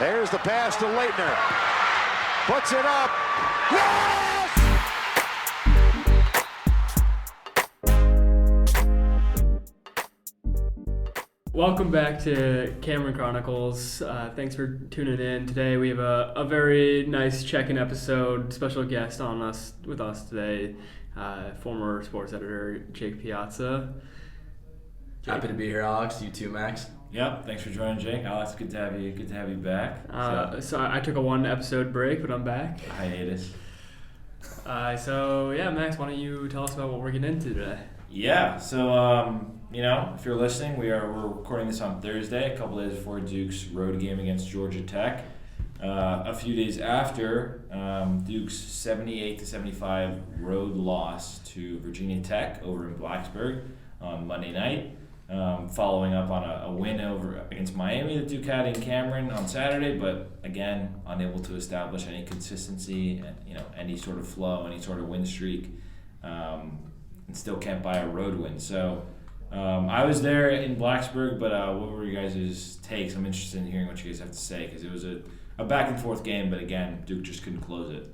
There's the pass to Leitner. Puts it up. Yes! Welcome back to Cameron Chronicles. Thanks for tuning in. Today we have a very nice check-in episode. Special guest with us today, former sports editor Jake Piazza. Happy to be here, Alex. You too, Max. Yep, thanks for joining, Jake. Alex, good to have you back. So I took a 1-episode break, but I'm back. Hiatus. Max, why don't you tell us about what we're getting into today? Yeah, so if you're listening, we're recording this on Thursday, a couple days before Duke's road game against Georgia Tech. A few days after Duke's 78-75 road loss to Virginia Tech over in Blacksburg on Monday night. Following up on a win over against Miami that Duke had in Cameron on Saturday, but again unable to establish any consistency and any sort of flow, any sort of win streak, and still can't buy a road win. So I was there in Blacksburg, but what were you guys' takes? I'm interested in hearing what you guys have to say because it was a back and forth game, but again Duke just couldn't close it.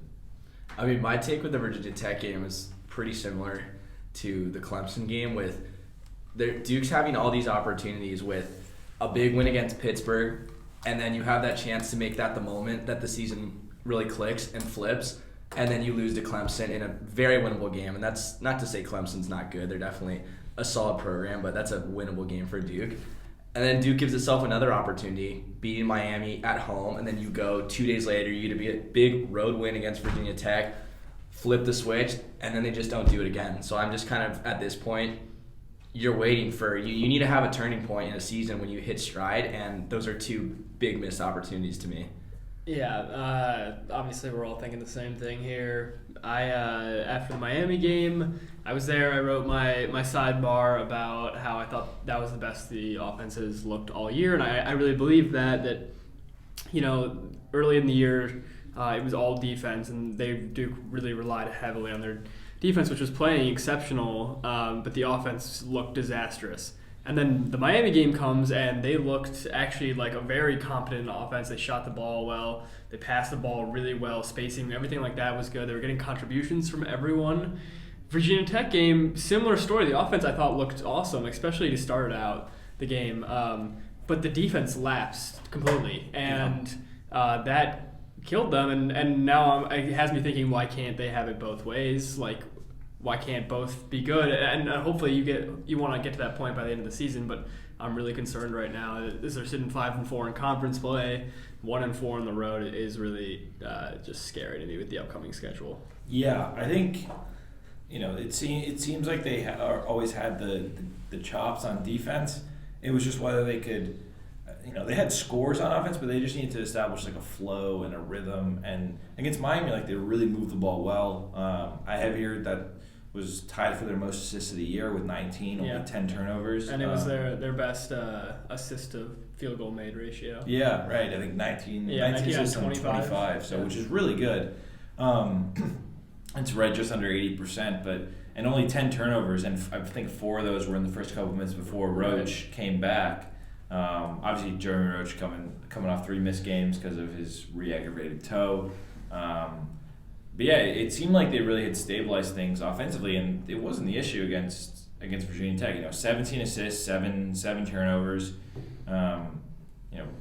I mean, my take with the Virginia Tech game is pretty similar to the Clemson game with Duke's having all these opportunities with a big win against Pittsburgh, and then you have that chance to make that the moment that the season really clicks and flips, and then you lose to Clemson in a very winnable game. And that's not to say Clemson's not good. They're definitely a solid program, but that's a winnable game for Duke. And then Duke gives itself another opportunity, beating Miami at home, and then you go 2 days later, you get to be a big road win against Virginia Tech, flip the switch, and then they just don't do it again. So I'm just kind of, at this point, you're waiting for you need to have a turning point in a season when you hit stride, and those are two big missed opportunities to me. Yeah, obviously we're all thinking the same thing here. After the Miami game, I was there. I wrote my sidebar about how I thought that was the best the offenses looked all year, and I really believe that early in the year it was all defense, and Duke really relied heavily on their defense, which was playing exceptional, but the offense looked disastrous. And then the Miami game comes, and they looked actually like a very competent offense. They shot the ball well. They passed the ball really well. Spacing, everything like that was good. They were getting contributions from everyone. Virginia Tech game, similar story. The offense, I thought, looked awesome, especially to start out the game. But the defense lapsed completely, and that killed them. And now it has me thinking, why can't they have it both ways? Like, why can't both be good? And hopefully you want to get to that point by the end of the season, but I'm really concerned right now. They're sitting 5-4 in conference play, 1-4 on the road is really just scary to me with the upcoming schedule. Yeah, I think it seems like they always had the chops on defense. It was just whether they could. They had scores on offense, but they just needed to establish like a flow and a rhythm. And against Miami, they really moved the ball well. I have here that was tied for their most assists of the year with 19, only 10 turnovers. And it was their best assist to field goal made ratio. Yeah, right. I think 19 assists on 25, so which is really good. It's right just under 80%, and only 10 turnovers, and I think 4 of those were in the first couple of minutes before Roach came back. Obviously, Jeremy Roach coming off 3 missed games because of his re-aggravated toe. But yeah, it seemed like they really had stabilized things offensively, and it wasn't the issue against Virginia Tech. 17 assists, seven turnovers.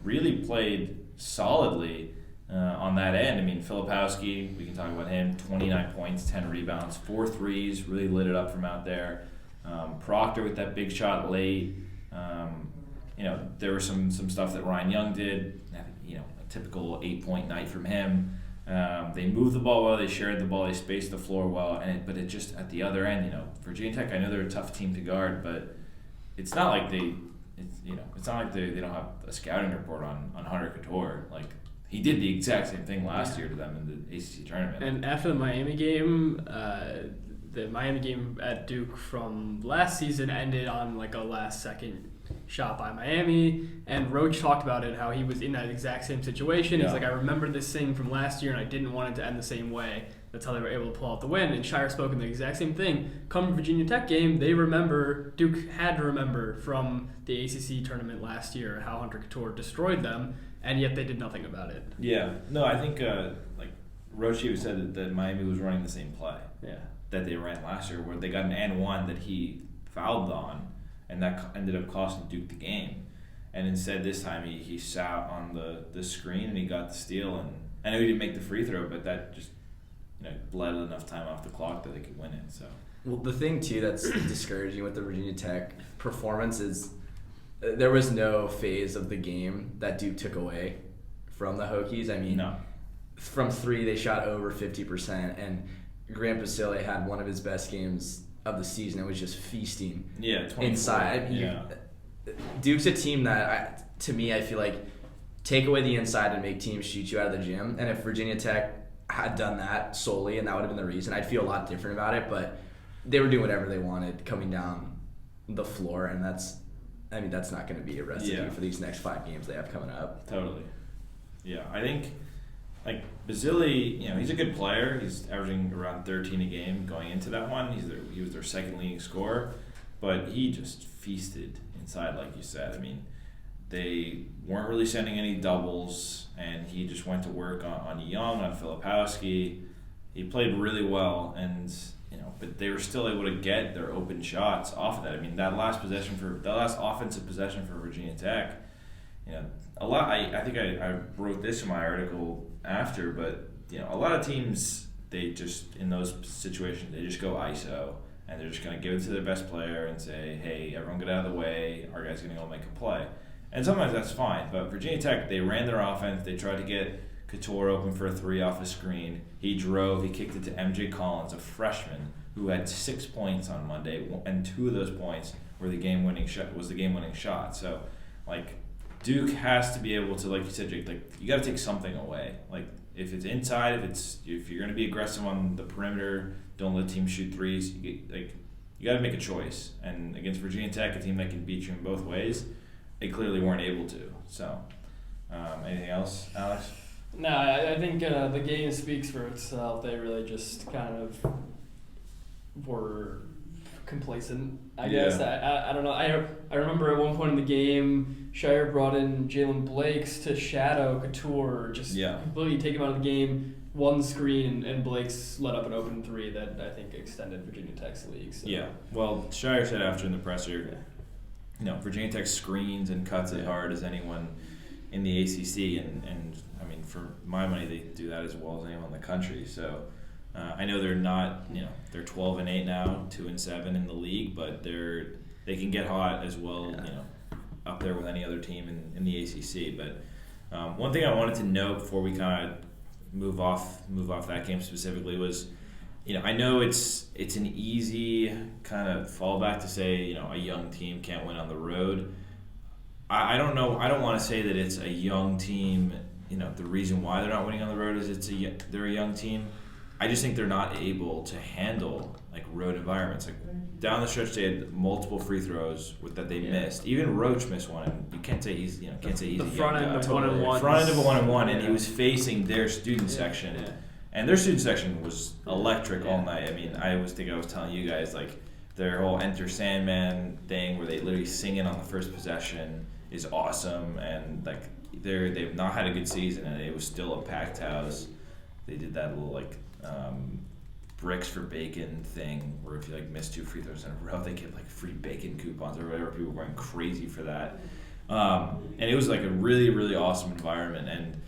Really played solidly on that end. I mean, Filipowski, we can talk about him. 29 points, 10 rebounds, 4 threes. Really lit it up from out there. Proctor with that big shot late. There was some stuff that Ryan Young did. A typical 8-point night from him. They moved the ball well. They shared the ball. They spaced the floor well. But it just at the other end, Virginia Tech. I know they're a tough team to guard, but it's not like they don't have a scouting report on Hunter Couture. Like he did the exact same thing last year to them in the ACC tournament. And after the Miami game, at Duke from last season ended on like a last-second shot by Miami, and Roach talked about it, how he was in that exact same situation. He's like, I remember this thing from last year, and I didn't want it to end the same way That's how they were able to pull out the win. And Shire spoke in the exact same thing. Come Virginia Tech game, Duke had to remember from the ACC tournament last year how Hunter Couture destroyed them, and yet they did nothing about it. Yeah. No, I think Roche said that Miami was running the same play that they ran last year, where they got an and one that he fouled on, and that ended up costing Duke the game. And instead this time he sat on the screen and he got the steal, and I know he didn't make the free throw, but that just bled enough time off the clock that they could win it. So well, the thing too that's discouraging with the Virginia Tech performance is there was no phase of the game that Duke took away from the Hokies. I mean, from three they shot over 50%, and Grant Basile had one of his best games of the season. It was just feasting. Yeah, inside. I mean, Duke's a team that, to me, I feel like take away the inside and make teams shoot you out of the gym. And if Virginia Tech had done that solely, and that would have been the reason, I'd feel a lot different about it. But they were doing whatever they wanted coming down the floor, and that's not going to be a recipe for these next 5 games they have coming up. Totally. Yeah, I think Basile, he's a good player. He's averaging around 13 a game going into that one. He was their second leading scorer, but he just feasted inside, like you said. I mean, they weren't really sending any doubles, and he just went to work on Young, on Filipowski. He played really well, and but they were still able to get their open shots off of that. I mean, that last offensive possession for Virginia Tech, a lot. I think I wrote this in my article after, but a lot of teams, they just in those situations they just go ISO. And they're just going to give it to their best player and say, hey, everyone get out of the way. Our guy's going to go make a play. And sometimes that's fine. But Virginia Tech, they ran their offense. They tried to get Couture open for a 3 off a screen. He drove. He kicked it to MJ Collins, a freshman, who had 6 points on Monday. And 2 of those points were the game-winning shot. So, Duke has to be able to, like you said, Jake, you got to take something away. If it's inside, if you're going to be aggressive on the perimeter, don't let teams shoot threes. You got to make a choice. And against Virginia Tech, a team that can beat you in both ways, they clearly weren't able to. So, anything else, Alex? No, I think the game speaks for itself. They really just kind of were complacent, I guess. I don't know. I remember at one point in the game, Shire brought in Jalen Blakes to shadow Couture, just completely take him out of the game. One screen, and Blakes let up an open 3 that I think extended Virginia Tech's lead. So. Yeah, well, Shire said after in the presser, Virginia Tech screens and cuts as hard as anyone in the ACC, and I mean, for my money, they do that as well as anyone in the country. So I know they're not, they're 12-8 now, 2-7 in the league, but they can get hot as well, up there with any other team in the ACC. But one thing I wanted to note before we kind of move off that game specifically was, I know it's an easy kind of fallback to say, a young team can't win on the road. I don't know. I don't want to say that it's a young team. The reason why they're not winning on the road is they're a young team. I just think they're not able to handle road environments. Down the stretch, they had multiple free throws that they missed. Even Roach missed one, and you can't say he's a young guy. Front end of 1-on-1. Front end of a 1-on-1, and he was facing their student section, and their student section was electric all night. I mean, I was telling you guys their whole Enter Sandman thing, where they literally sing it on the first possession, is awesome, and they've not had a good season, and it was still a packed house. They did that little bricks for bacon thing, where if you miss 2 free throws in a row, they get free bacon coupons or whatever. People were going crazy for that, and it was a really, really awesome environment. And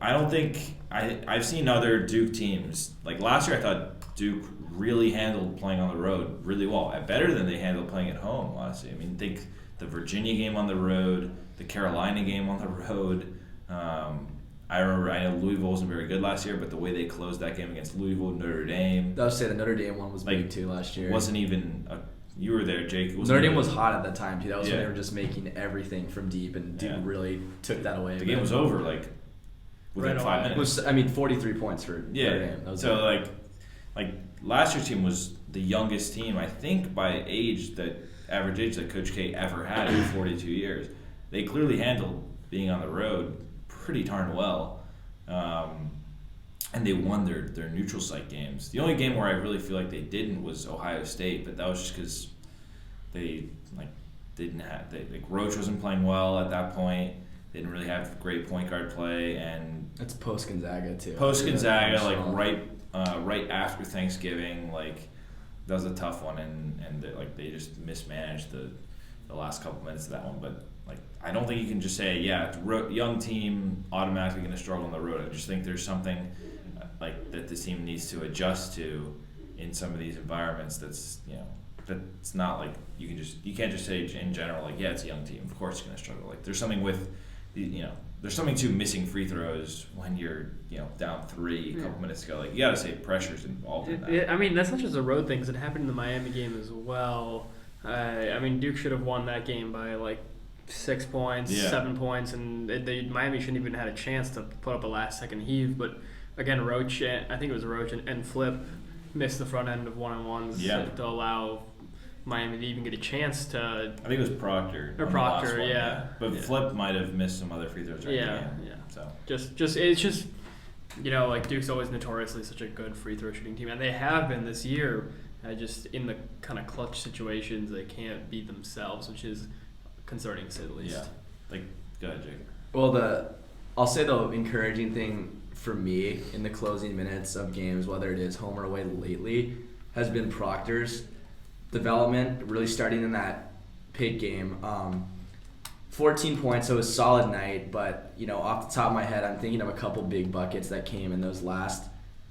I don't think I've seen other Duke teams last year. I thought Duke really handled playing on the road really well, better than they handled playing at home. Honestly, I mean, think the Virginia game on the road, the Carolina game on the road. I know Louisville wasn't very good last year, but the way they closed that game against Louisville, Notre Dame. I would say the Notre Dame one was big too last year. Wasn't even you were there, Jake. Notre Dame was hot at that time too. That was when they were just making everything from deep, and Duke really took that away. The game was over within 5 minutes. It was 43 points for Notre Dame. That was so last year's team was the youngest team, I think, by average age that Coach K ever had in 42 years. They clearly handled being on the road pretty darn well. and they won their neutral site games. The only game where I really feel like they didn't was Ohio State, but that was just because they didn't have Roach wasn't playing well at that point. They didn't really have great point guard play, and it's post Gonzaga too. Post Gonzaga, right after Thanksgiving, that was a tough one, and they just mismanaged the last couple minutes of that one. But I don't think you can just say, young team automatically going to struggle on the road. I just think there's something that this team needs to adjust to in some of these environments. That's not you can't just say in general it's a young team. Of course it's going to struggle. There's something with there's something to missing free throws when you're down 3 a couple minutes ago. You got to say pressure's involved in that. I mean, that's not just a road thing, 'cause it happened in the Miami game as well. Duke should have won that game by 6 points, 7 points, and Miami shouldn't even had a chance to put up a last-second heave. But again, Roach, I think it was Roach and Flip missed the front end of one-on-ones to allow Miami to even get a chance to. I think it was Proctor. Or Proctor, But Flip might have missed some other free throws during the game. Yeah. So it's just Duke's always notoriously such a good free throw shooting team, and they have been this year. Just in the kind of clutch situations, they can't beat themselves, which is concerning to say the least. Yeah. Go ahead, Jake. Well, I'll say the encouraging thing for me in the closing minutes of games, whether it is home or away lately, has been Proctor's development, really starting in that Pitt game. 14 points, so it was a solid night, but off the top of my head, I'm thinking of a couple big buckets that came in those last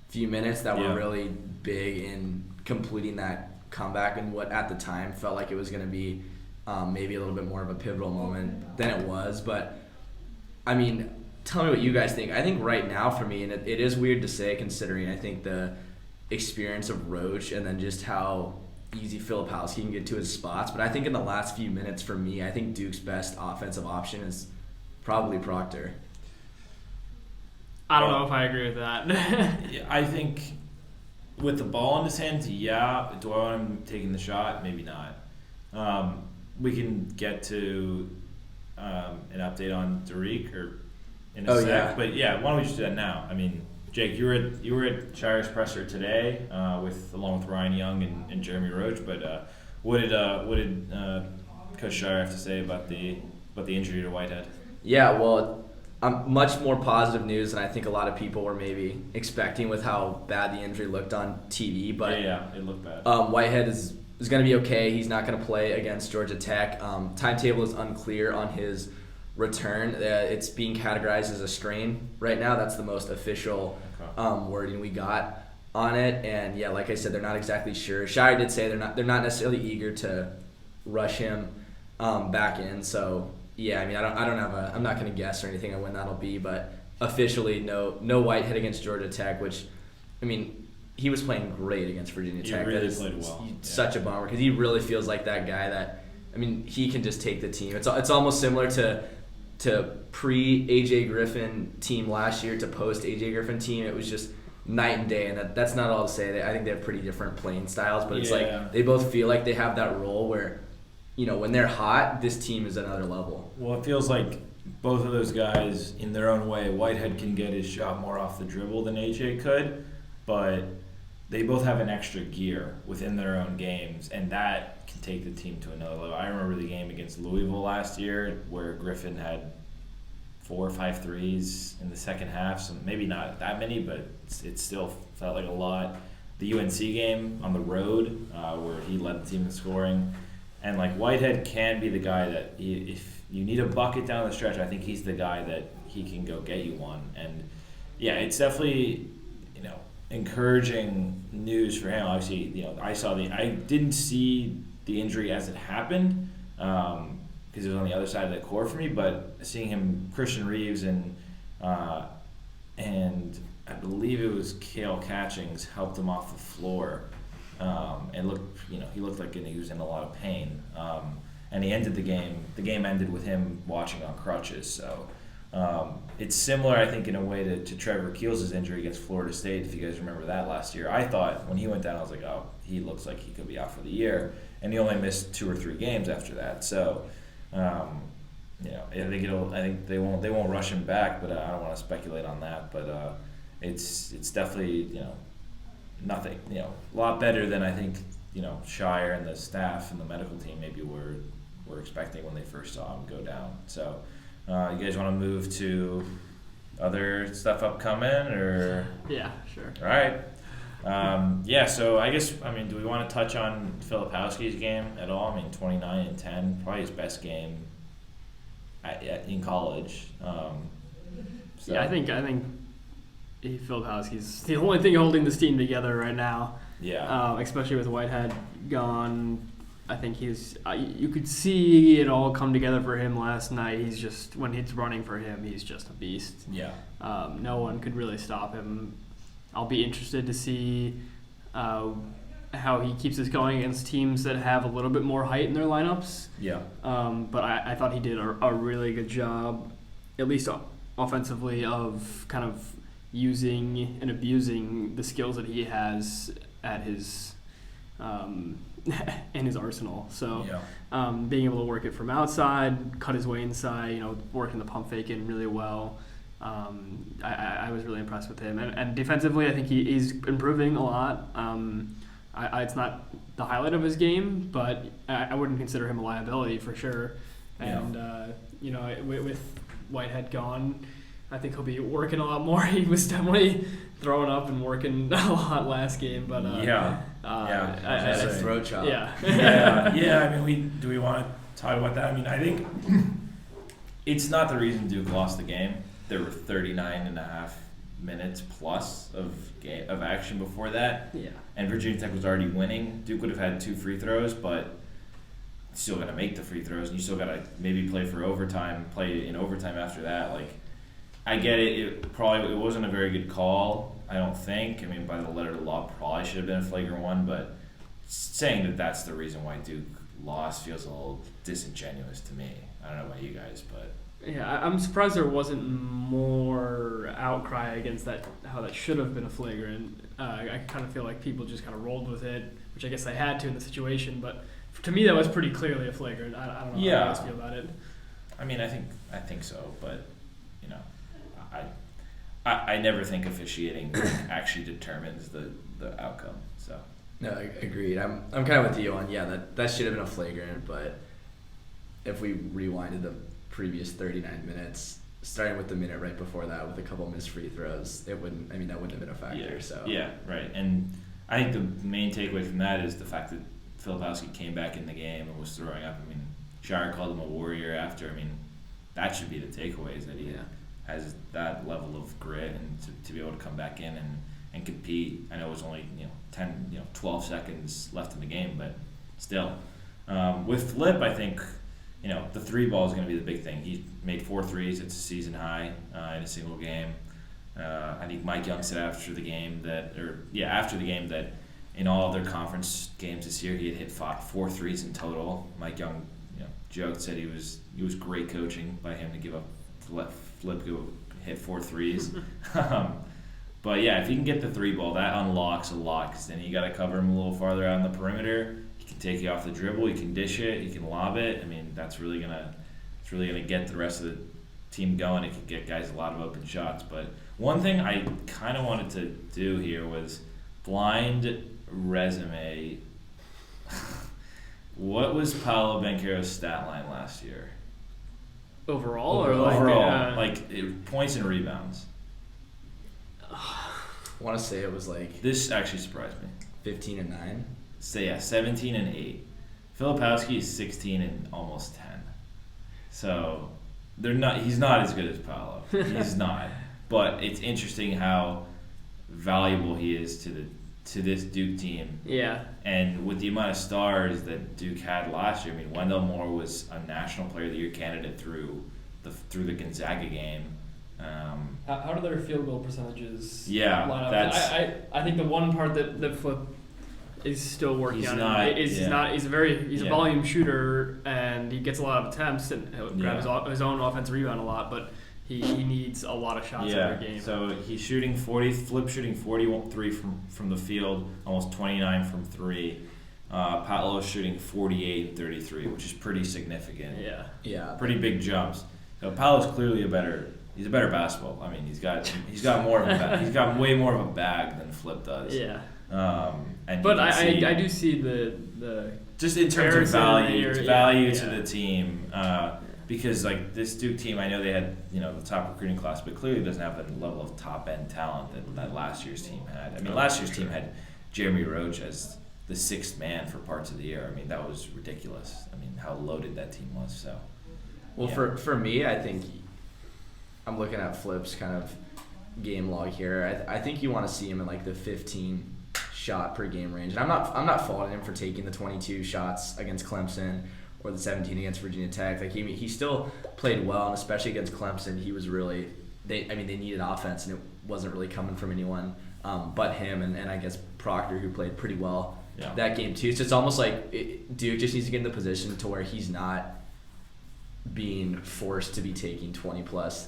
few minutes that were really big in completing that comeback and what at the time felt like it was going to be maybe a little bit more of a pivotal moment than it was. But I mean, tell me what you guys think. I think right now for me, and it is weird to say considering I think the experience of Roach and then just how easy Filipowski can get to his spots, but I think in the last few minutes for me, I think Duke's best offensive option is probably Proctor. I don't know if I agree with that. I think with the ball in his hands, do I want him taking the shot? Maybe not. We can get to an update on Dariq in a sec, but why don't we just do that now? I mean, Jake, you were at Shire's presser today along with Ryan Young and Jeremy Roach, but what did Coach Shire have to say about the injury to Whitehead? Yeah, well, much more positive news than I think a lot of people were maybe expecting with how bad the injury looked on TV. But it looked bad. Whitehead is going to be okay. He's not going to play against Georgia Tech. Timetable is unclear on his return. It's being categorized as a strain right now. That's the most official wording we got on it. And like I said, they're not exactly sure. Shire did say they're not necessarily eager to rush him back in. So I mean, I'm not going to guess or anything on when that'll be, but officially no Whitehead against Georgia Tech, which, I mean, he was playing great against Virginia Tech. He really played well. Such a bummer because he really feels like that guy that, I mean, he can just take the team. It's almost similar to pre-AJ Griffin team last year to post-AJ Griffin team. It was just night and day, and that's not all to say. I think they have pretty different playing styles, but it's they both feel like they have that role where, when they're hot, this team is another level. Well, it feels like both of those guys, in their own way, Whitehead can get his shot more off the dribble than AJ could, but they both have an extra gear within their own games, and that can take the team to another level. I remember the game against Louisville last year where Griffin had 4 or 5 threes in the second half. So maybe not that many, but it still felt like a lot. The UNC game on the road where he led the team in scoring. And Whitehead can be the guy that if you need a bucket down the stretch, I think he's the guy that he can go get you one. And it's definitely encouraging news for him. Obviously, I didn't see the injury as it happened because it was on the other side of the court for me. But seeing him, Christian Reeves and I believe it was Cale Catchings helped him off the floor. And he looked like he was in a lot of pain. And he ended the game. The game ended with him watching on crutches. So it's similar, I think, in a way to Trevor Keels' injury against Florida State, if you guys remember that last year. I thought when he went down, I was like, oh, he looks like he could be out for the year. And he only missed 2 or 3 games after that. So, I think they won't rush him back, but I don't want to speculate on that. But it's definitely nothing a lot better than I think Shire and the staff and the medical team maybe were expecting when they first saw him go down. So you guys want to move to other stuff upcoming or? Yeah, sure. All right. So I guess, do we want to touch on Filipowski's game at all? 29-10, probably his best game in college. Yeah, I think Filipowski's the only thing holding this team together right now. Yeah. Especially with Whitehead gone. I think you could see it all come together for him last night. He's just, when it's running for him, he's just a beast. Yeah. No one could really stop him. I'll be interested to see how he keeps this going against teams that have a little bit more height in their lineups. Yeah. But I thought he did a really good job, at least offensively, of kind of using and abusing the skills that he has at his in his arsenal. So being able to work it from outside, cut his way inside, working the pump fake in really well. I was really impressed with him, and defensively, I think he's improving a lot. It's not the highlight of his game, but I wouldn't consider him a liability for sure. And with Whitehead gone, I think he'll be working a lot more. He was definitely throwing up and working a lot last game, but throat chop. Yeah. Do we want to talk about that? I think it's not the reason Duke lost the game. There were 39.5 minutes plus of action before that. Yeah. And Virginia Tech was already winning. Duke would have had 2 free throws, but still got to make the free throws, and you still got to maybe play in overtime after that. I get it. It wasn't a very good call, I don't think. By the letter of the law, probably should have been a flagrant one, but saying that that's the reason why Duke lost feels a little disingenuous to me. I don't know about you guys, but yeah, I'm surprised there wasn't more outcry against that, how that should have been a flagrant. I kind of feel like people just kind of rolled with it, which I guess they had to in the situation, but to me that was pretty clearly a flagrant. I don't know how you guys feel about it. I think so, but I never think officiating actually determines the outcome. So no, agreed. I'm kind of with you on that should have been a flagrant, but if we rewinded the previous 39 minutes, starting with the minute right before that with a couple missed free throws, that wouldn't have been a factor. Yeah. So yeah, right. And I think the main takeaway from that is the fact that Filipowski came back in the game and was throwing up. Shire called him a warrior after. That should be the takeaway, is that he has that level of grit and to be able to come back in and compete. I know it was only 12 seconds left in the game, but still. With Flip, I think the 3 ball is going to be the big thing. He made 4 threes. It's a season high in a single game. I think Mike Young said after the game that in all of their conference games this year, he had hit 4 threes in total. Mike Young, joked, said it was great coaching by him to let Flip go hit 4 threes. But yeah, if he can get the 3 ball, that unlocks a lot, because then you got to cover him a little farther out on the perimeter. He can take you off the dribble. He can dish it. He can lob it. That's really gonna get the rest of the team going. It could get guys a lot of open shots. But one thing I kind of wanted to do here was blind resume. What was Paolo Banchero's stat line last year? Overall, points and rebounds. I want to say it was This actually surprised me. 15 and 9. So 17 and 8. Filipowski is 16 and almost 10. So he's not as good as Paolo. He's not. But it's interesting how valuable he is to this Duke team. Yeah. And with the amount of stars that Duke had last year, Wendell Moore was a National Player of the Year candidate through the Gonzaga game. How do their field goal percentages line up? I think the one part that Flip is still working on he's a volume shooter, and he gets a lot of attempts and he'll grab his own offensive rebound a lot, but he needs a lot of shots in every game. So he's shooting 43 from the field, almost 29 from 3. Paolo's shooting 48 and 33, which is pretty significant. Yeah. Pretty big jumps. So Paolo's clearly a better he's a better basketball. I mean, he's got more of a bag. He's got way more of a bag than Flip does. Yeah. But I do see the just in terms of value to yeah. the team. Because like this Duke team, I know they had the top recruiting class, but clearly doesn't have the level of top end talent that last year's team had. I mean, last year's team had Jeremy Roach as the sixth man for parts of the year. I mean, that was ridiculous. I mean, how loaded that team was. So, well, for me, I think I'm looking at Flip's kind of game log here. I think you want to see him in like the 15 shot per game range, and I'm not faulting him for taking the 22 shots against Clemson or the 17 against Virginia Tech. Like he still played well, and especially against Clemson, he was really they needed offense, and it wasn't really coming from anyone but him and I guess Proctor, who played pretty well that game too. So it's almost like Duke just needs to get in the position to where he's not being forced to be taking 20 plus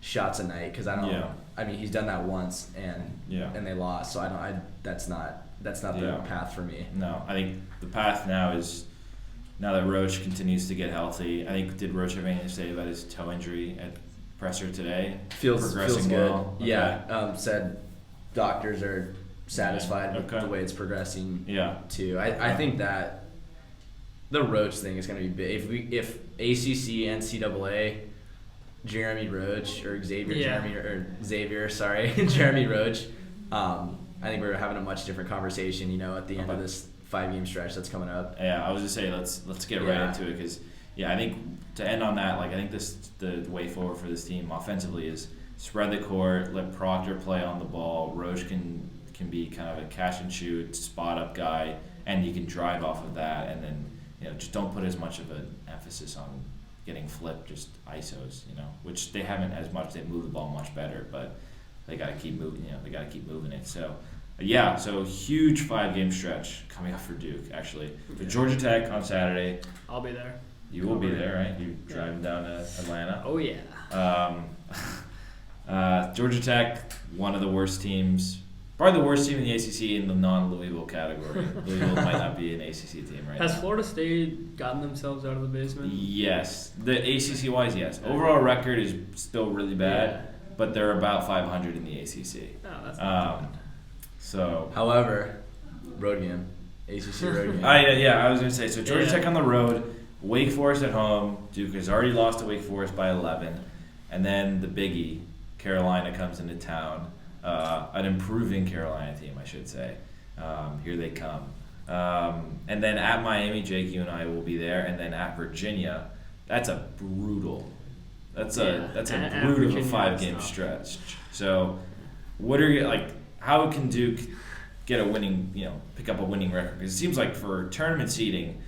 shots a night, because I don't. I mean, he's done that once and they lost. So that's not the path for me. No, I think the path now is. Now that Roach continues to get healthy, I think, did Roach have anything to say about his toe injury at presser today? Feels good. Well? Okay. Yeah, said doctors are satisfied with the way it's progressing. Yeah. Too. I think that the Roach thing is going to be big. If ACC, NCAA, Jeremy Roach or Xavier, Jeremy Roach, I think we're having a much different conversation. At the end of this 5-game stretch that's coming up. Yeah, I was just saying let's get right into it, because I think to end on that, like I think the way forward for this team offensively is spread the court, let Proctor play on the ball. Roach can be kind of a catch and shoot spot up guy, and you can drive off of that, and then just don't put as much of an emphasis on getting Flip just ISOs, which they haven't as much. They move the ball much better, but they got to keep moving. They got to keep moving it. So. Yeah, so huge 5-game stretch coming up for Duke, actually. So Georgia Tech on Saturday. I'll be there. You will be there, right? You driving down to Atlanta? Oh, yeah. Georgia Tech, one of the worst teams, probably the worst team in the ACC in the non-Louisville category. Louisville might not be an ACC team right now. Has Florida State gotten themselves out of the basement? Yes. The ACC-wise, yes. Overall record is still really bad, but they're about 500 in the ACC. Oh, that's not bad. So, however, road game, ACC road game. I was gonna say, so Georgia Tech on the road, Wake Forest at home. Duke has already lost to Wake Forest by 11, and then the biggie, Carolina comes into town, an improving Carolina team, I should say. Here they come, and then at Miami, Jake, you and I will be there, and then at Virginia, that's a brutal 5-game stretch. So, what are you like? How can Duke get a winning, pick up a winning record? Because it seems like for tournament seeding,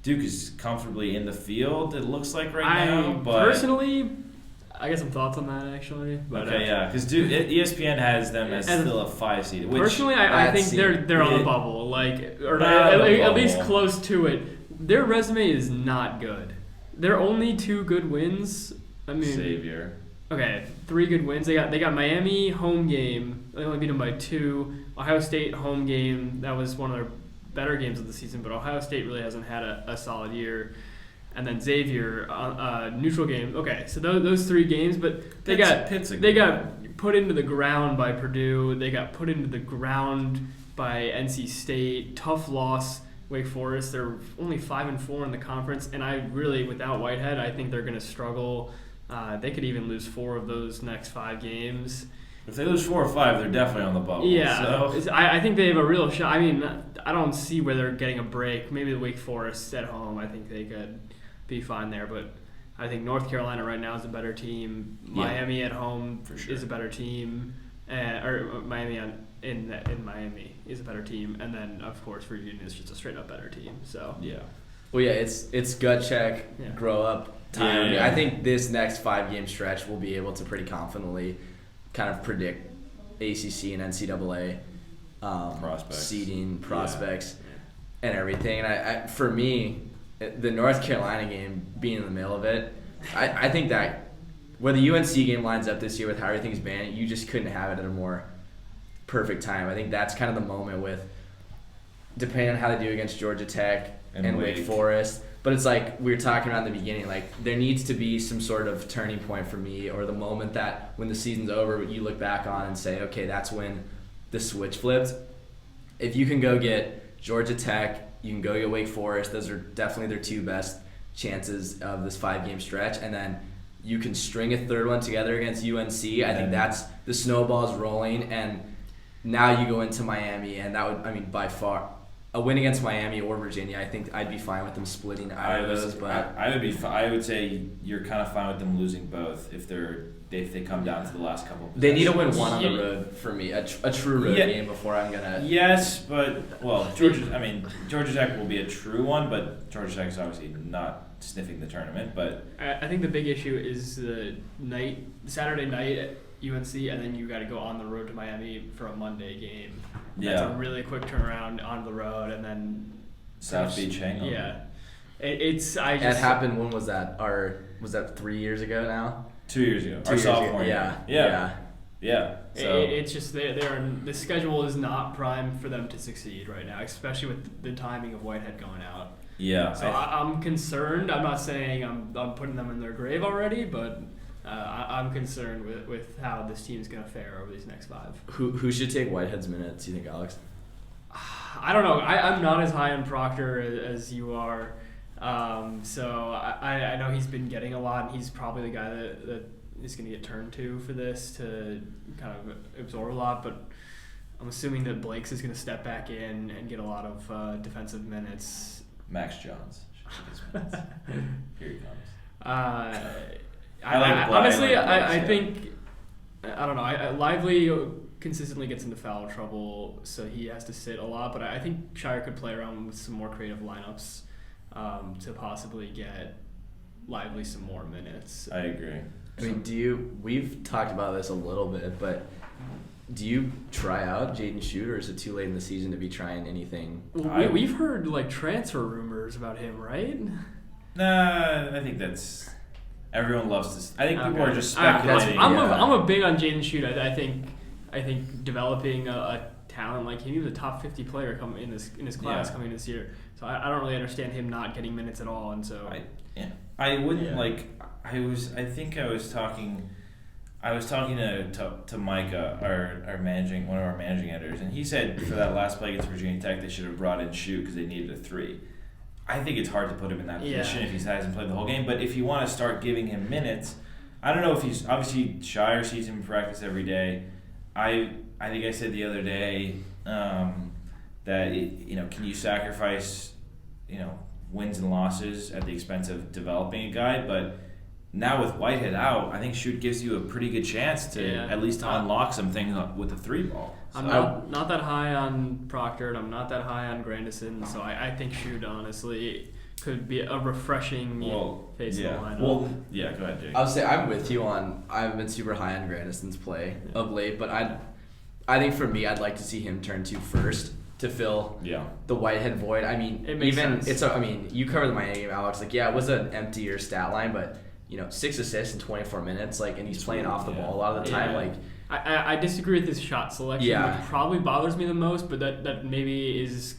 Duke is comfortably in the field, it looks like now. But personally, I got some thoughts on that, actually. But, because ESPN has them as still a 5 seed. Which personally, I think they're on the bubble, at least close to it. Their resume is not good. Their only 2 good wins. I mean, Xavier. Okay, 3 good wins. They got Miami home game. They only beat them by 2. Ohio State home game. That was one of their better games of the season, but Ohio State really hasn't had a solid year. And then Xavier neutral game. Okay, so those 3 games, but they got put into the ground by Purdue. They got put into the ground by NC State. Tough loss. Wake Forest. They're only 5-4 in the conference, and I really, without Whitehead, I think they're going to struggle. They could even lose 4 of those next 5 games. If they lose 4 or 5, they're definitely on the bubble. Yeah, so. I think they have a real shot. I mean, I don't see where they're getting a break. Maybe the Wake Forest at home, I think they could be fine there. But I think North Carolina right now is a better team. Miami at home is a better team. Or Miami in Miami is a better team. And then, of course, Virginia is just a straight-up better team. So Well, it's gut check, grow up time. Yeah. I think this next 5-game stretch we'll be able to pretty confidently kind of predict ACC and NCAA seeding prospects and everything. And I for me, the North Carolina game being in the middle of it, I think that where the UNC game lines up this year with how everything's banned, you just couldn't have it at a more perfect time. I think that's kind of the moment with, depending on how they do against Georgia Tech and Wake Forest, But it's like we were talking about in the beginning, like there needs to be some sort of turning point for me, or the moment that when the season's over, you look back on and say, okay, that's when the switch flipped. If you can go get Georgia Tech, you can go get Wake Forest. Those are definitely their 2 best chances of this 5-game stretch, and then you can string a third one together against UNC. I think that's the snowball's rolling, and now you go into Miami, and that would, I mean, by far, a win against Miami or Virginia, I think I'd be fine with them splitting either of those. But I would say you're kind of fine with them losing both if they come down to the last couple of they need to win one on the road for me, a true road game before I'm gonna. Yes, but Georgia Tech will be a true one, but Georgia Tech is obviously not sniffing the tournament. But I think the big issue is the Saturday night at UNC, and then you got to go on the road to Miami for a Monday game. That's a really quick turnaround on the road, and then South Beach hang on. Yeah, It happened. When was that? Was that 3 years ago now? 2 years ago. Our sophomore year. Yeah. So it's just the schedule is not primed for them to succeed right now, especially with the timing of Whitehead going out. Yeah. So I'm concerned. I'm not saying I'm putting them in their grave already, but I'm concerned with how this team is going to fare over these next 5. Who should take Whitehead's minutes, do you think, Alex? I don't know. I'm not as high on Proctor as you are. So I know he's been getting a lot, and he's probably the guy that is going to get turned to for this to kind of absorb a lot. But I'm assuming that Blake's is going to step back in and get a lot of defensive minutes. Max Jones. Here he comes. I think I don't know. Lively consistently gets into foul trouble, so he has to sit a lot. But I think Shire could play around with some more creative lineups to possibly get Lively some more minutes. I agree. I mean, we've talked about this a little bit, but do you try out Jaden Schutt, or is it too late in the season to be trying anything? We've heard like transfer rumors about him, right? Nah, I think that's everyone loves to. I think people are just speculating. I'm a big on Jaden Schutt. I think developing a talent like him, he was a top 50 player coming in his class coming this year. So I don't really understand him not getting minutes at all. And so I wouldn't like. I was talking to Micah, our managing one of our managing editors, and he said for that last play against Virginia Tech they should have brought in Schutt because they needed a 3. I think it's hard to put him in that position if he hasn't played the whole game. But if you want to start giving him minutes, I don't know if he's obviously Shire sees him in practice every day. I think I said the other day that can you sacrifice wins and losses at the expense of developing a guy, but now with Whitehead out, I think Schutt gives you a pretty good chance to at least unlock some things with the 3 ball. So. I'm not that high on Proctor, and I'm not that high on Grandison, so I think Schutt honestly could be a refreshing face of the lineup. Well, go ahead, Jake. I'll say I'm with you on. I haven't been super high on Grandison's play of late, but I think for me, I'd like to see him turn to first to fill the Whitehead void. I mean, it makes sense. You covered the Miami game, Alex. Like, it was an emptier stat line, but 6 assists in 24 minutes, and he's playing off the ball a lot of the time. I disagree with his shot selection, which probably bothers me the most, but that maybe is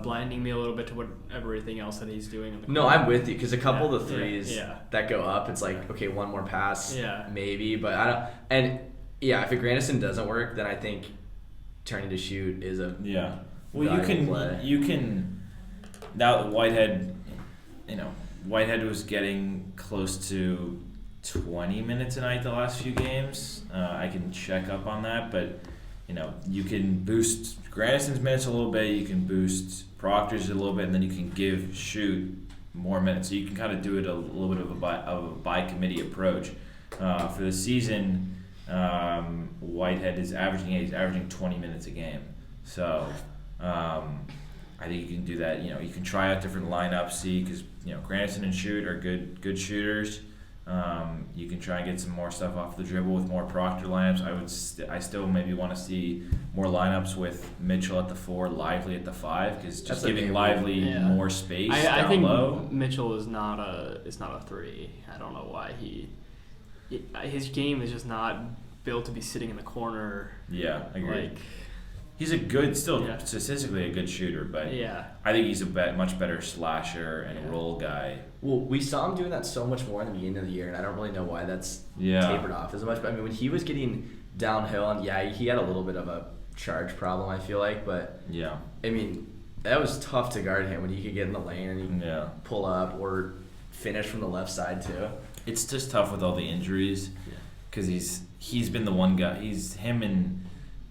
blinding me a little bit to everything else that he's doing. On the court. No, I'm with you, because a couple of the threes that go up, it's like, okay, one more pass, maybe, but I don't. And if a Grandison doesn't work, then I think turning to Schutt is a Well, you can now that Whitehead, Whitehead was getting close to 20 minutes a night the last few games. I can check up on that, but you can boost Grandison's minutes a little bit, you can boost Proctor's a little bit, and then you can give Schutt more minutes. So you can kind of do it a little bit of a by committee approach. For the season, Whitehead is averaging 20 minutes a game. So I think you can do that. You can try out different lineups, see, because Grandison and Schutt are good shooters. You can try and get some more stuff off the dribble with more Proctor lineups. I still maybe want to see more lineups with Mitchell at the 4, Lively at the 5, because just giving Lively more space I think low. Mitchell is not a 3. I don't know why his game is just not built to be sitting in the corner. Yeah, I agree. He's a good, still Yeah. statistically a good shooter, but Yeah. I think he's a much better slasher and roll guy. Well, we saw him doing that so much more in the beginning of the year, and I don't really know why that's Yeah. tapered off as much. But I mean, when he was getting downhill, and yeah, he had a little bit of a charge problem, I feel like. But Yeah. I mean, that was tough to guard him when he could get in the lane and he could Yeah. pull up or finish from the left side too. It's just tough with all the injuries because he's been the one guy. Him and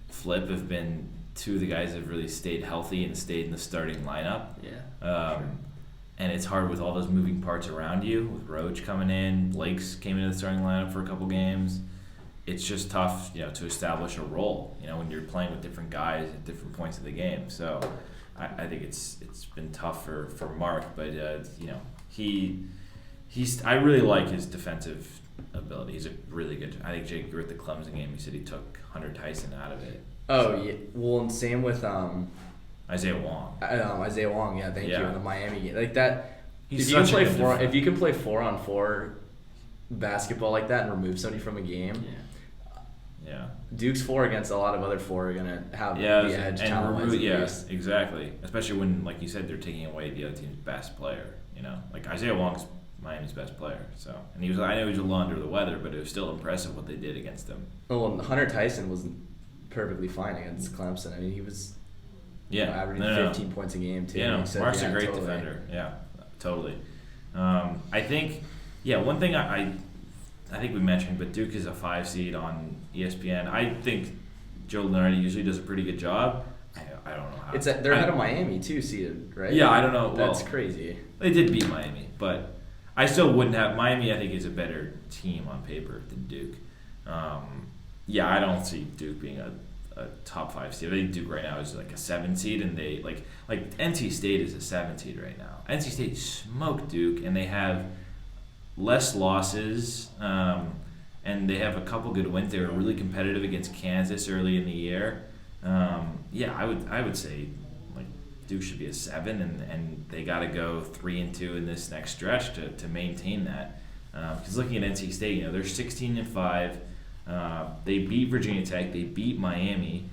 Flip have been two of the guys that have really stayed healthy and stayed in the starting lineup. Yeah. And it's hard with all those moving parts around you. With Roach coming in, Lakes came into the starting lineup for a couple games. It's just tough, to establish a role. When you're playing with different guys at different points of the game. So I think it's been tough for Mark, but I really like his defensive ability. He's a really good. I think Jake with the Clemson game, he said he took Hunter Tyson out of it. Oh yeah, well, and same with Isaiah Wong. Isaiah Wong. Yeah, thank you. In the Miami game, like that. He's if you can such a play good defender. if you can play 4-on-4 basketball like that and remove somebody from a game, Yeah. Duke's 4 against a lot of other 4 are gonna have the edge. And talent-wise at least. exactly. Especially when, like you said, they're taking away the other team's best player. Like Isaiah Wong's Miami's best player. So, and I know he was a little under the weather, but it was still impressive what they did against him. Oh, and Hunter Tyson was perfectly fine against Clemson. I mean, he was averaging 15 points a game too. Yeah, He said, Mark's a great totally. defender. Yeah, totally. I think, one thing I think we mentioned, but Duke is a 5 seed on ESPN. I think Joe Lunardi usually does a pretty good job. I don't know how. They're ahead of Miami too, seeded, right? Yeah, I don't know. That's Well, crazy. They did beat Miami, but I still wouldn't have Miami. I think is a better team on paper than Duke. I don't see Duke being a top 5 seed. I think Duke right now is like a 7 seed, and they like NC State is a 7 seed right now. NC State smoked Duke, and they have less losses, and they have a couple good wins. They were really competitive against Kansas early in the year. I would say like Duke should be a 7, and they got to go 3-2 in this next stretch to maintain that. Because looking at NC State, they're 16-5. They beat Virginia Tech. They beat Miami.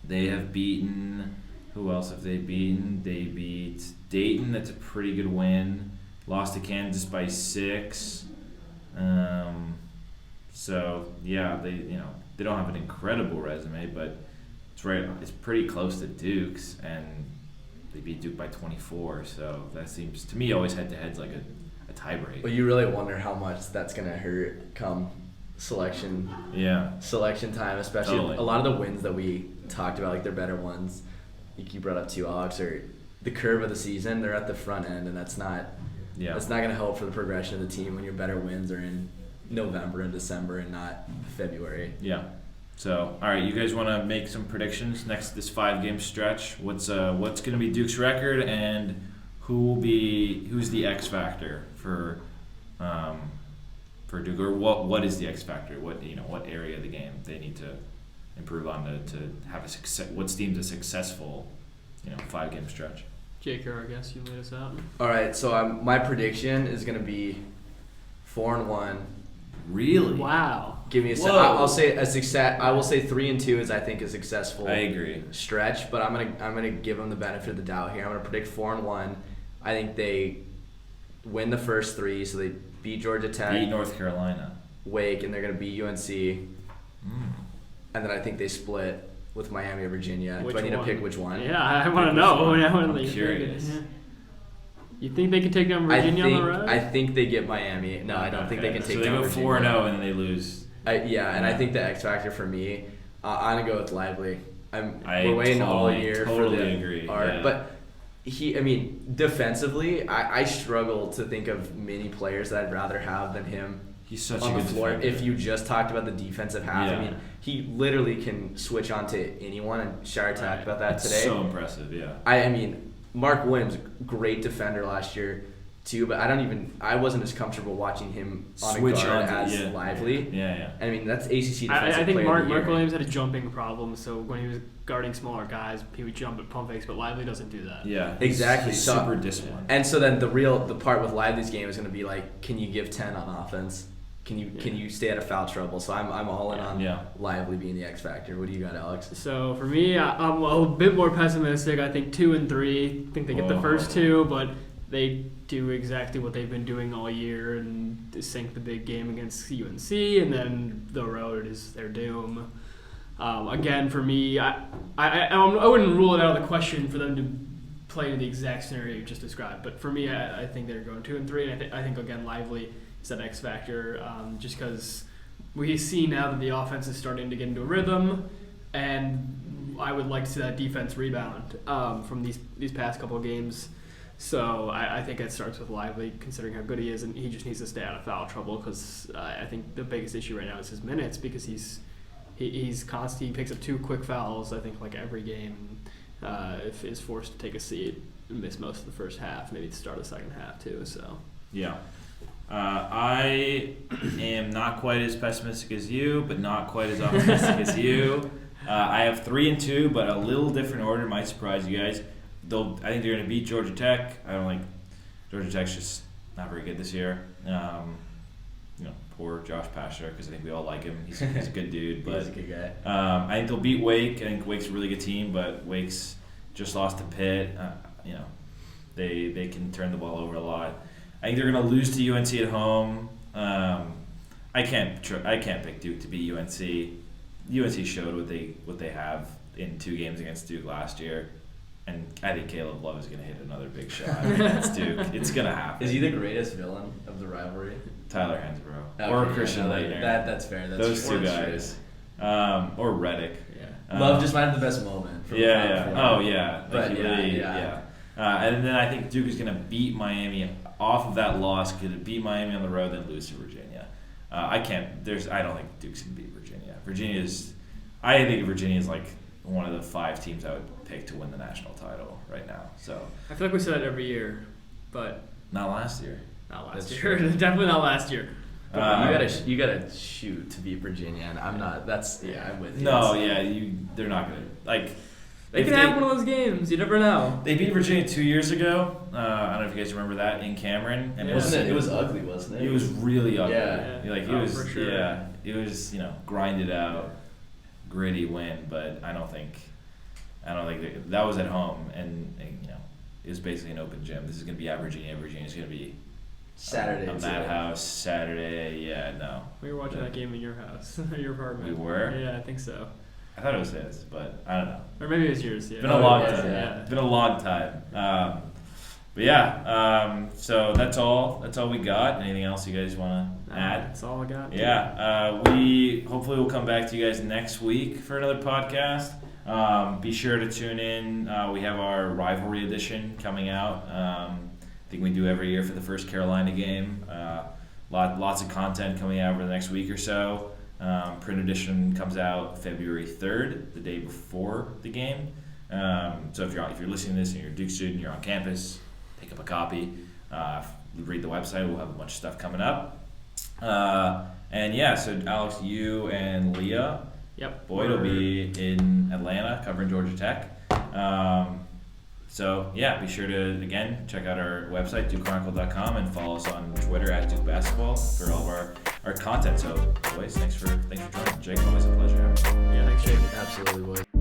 They have beaten. Who else have they beaten? They beat Dayton. That's a pretty good win. Lost to Kansas by 6. They don't have an incredible resume, but it's pretty close to Duke's, and they beat Duke by 24. So that seems to me always head-to-head's like a tiebreak. Well, you really wonder how much that's gonna hurt come selection time, especially Totally. a lot of the wins that we talked about, like they're better ones. You brought up 2, Alex, or the curve of the season. They're at the front end, and that's not gonna help for the progression of the team when your better wins are in November and December and not February. Yeah. So, all right, you guys want to make some predictions this 5-game stretch? What's going to be Duke's record, and who's the X factor for Duke, or what is the X factor? What area of the game they need to improve on to have a success? What's deemed a successful 5-game stretch? Jake, I guess you lead us out. All right, so my prediction is gonna be 4-1. Really? Wow. Give me I'll say a success. I will say 3-2 is I think a successful. I agree. Stretch, but I'm gonna give them the benefit of the doubt here. I'm gonna predict 4-1. I think they win the first 3, so they beat Georgia Tech, Beat North Carolina, Wake, and they're gonna beat UNC. And then I think they split with Miami or Virginia. Which Do I need one? to pick which one? Yeah, I want to know. I'm curious. You think they can take down Virginia on the road? I think they get Miami. No, I don't think they can take down Virginia. So they go 4-0 and then they lose. And I think the X factor for me, I'm gonna go with Lively. We're waiting all year for the agree. art, Yeah. but defensively, I struggle to think of many players that I'd rather have than him. He's such on a the good floor. defender. If you just talked about the defensive half, Yeah. he literally can switch on to anyone, and Shire talked about that It's today. so impressive, yeah. Mark Williams, great defender last year too, but I wasn't as comfortable watching him on Switch a guard on to- as yeah. Lively. Yeah. That's ACC defensive I think player Mark of the year. Williams had a jumping problem, so when he was guarding smaller guys, he would jump at pump fakes, but Lively doesn't do that. Yeah. Exactly. He's So- super disciplined. And so then the part with Lively's game is going to be like, can you give 10 on offense? Can you stay out of foul trouble? So I'm all in on Yeah. Lively being the X factor. What do you got, Alex? So for me, I'm a bit more pessimistic. I think 2 and 3. I think they get the first 2, but they do exactly what they've been doing all year and sink the big game against UNC, and then the road is their doom. Again, for me, I wouldn't rule it out of the question for them to play in the exact scenario you just described. But for me, I think they're going 2 and 3, and I think again, Lively is that X factor, just because we see now that the offense is starting to get into a rhythm, and I would like to see that defense rebound from these past couple of games. So I think it starts with Lively, considering how good he is, and he just needs to stay out of foul trouble, because I think the biggest issue right now is his minutes, because he's constant. He picks up 2 quick fouls, I think, like every game. If is forced to take a seat and miss most of the first half, maybe the start of the second half too. So Yeah. I am not quite as pessimistic as you, but not quite as optimistic as you. I have 3 and 2, but a little different order might surprise you guys. I think they're going to beat Georgia Tech. I don't like Georgia Tech's just not very good this year. Poor Josh Pasher, because I think we all like him. He's a good dude, but He's a good guy. I think they'll beat Wake. I think Wake's a really good team, but Wake's just lost to Pitt. They can turn the ball over a lot. I think they're going to lose to UNC at home. I can't pick Duke to beat UNC. UNC showed what they have in 2 games against Duke last year, and I think Caleb Love is going to hit another big shot against Duke. It's going to happen. Is he the greatest villain of the rivalry? Tyler Hansbrough Okay, or Christian yeah, Laettner. That's fair. Those 2 guys. Or Reddick. yeah. Love just might have the best moment. From Yeah. Final Four. Oh, yeah. But he yeah. And then I think Duke is going to beat Miami off of that loss. Going to beat Miami on the road, then lose to Virginia. I don't think Duke's going to beat Virginia. I think Virginia is like one of the 5 teams I would pick to win the national title right now. So I feel like we say that every year, but not last year. not last That's year. true. Definitely not last year. You gotta shoot to beat Virginia, and I'm not. I'm with you. No, they're not going to like. They can have one of those games. You never know. They beat Virginia 2 years ago. I don't know if you guys remember that in Cameron, and It was ugly, wasn't it? It was really ugly. Yeah. For sure. Yeah, it was grinded out, gritty win, but I don't think that was at home, and it was basically an open gym. This is going to be at Virginia. Virginia's going to be Saturday. a madhouse Saturday. Yeah, no. We were watching that game in your house, your apartment. We were? Yeah, I think so. I thought it was his, but I don't know. Or maybe it was yours. Yeah. It's been a long it was, time. yeah. It's been a long time. But yeah, so that's all we got. Anything else you guys want to add? That's all I got. Yeah, we hopefully will come back to you guys next week for another podcast. Be sure to tune in. We have our rivalry edition coming out. I think we do every year for the first Carolina game. Lots of content coming out over the next week or so. Print edition comes out February 3rd, the day before the game. So if you're listening to this and you're a Duke student, you're on campus, pick up a copy. Read the website. We'll have a bunch of stuff coming up. And yeah, so Alex, you and Leah, Yep. Boyd will be in Atlanta covering Georgia Tech. So yeah, be sure to again check out our website DukeChronicle.com and follow us on Twitter at Duke Basketball for all of our content. So boys, thanks for joining. Jake, always a pleasure. Yeah, thanks, Jake. Absolutely, boy.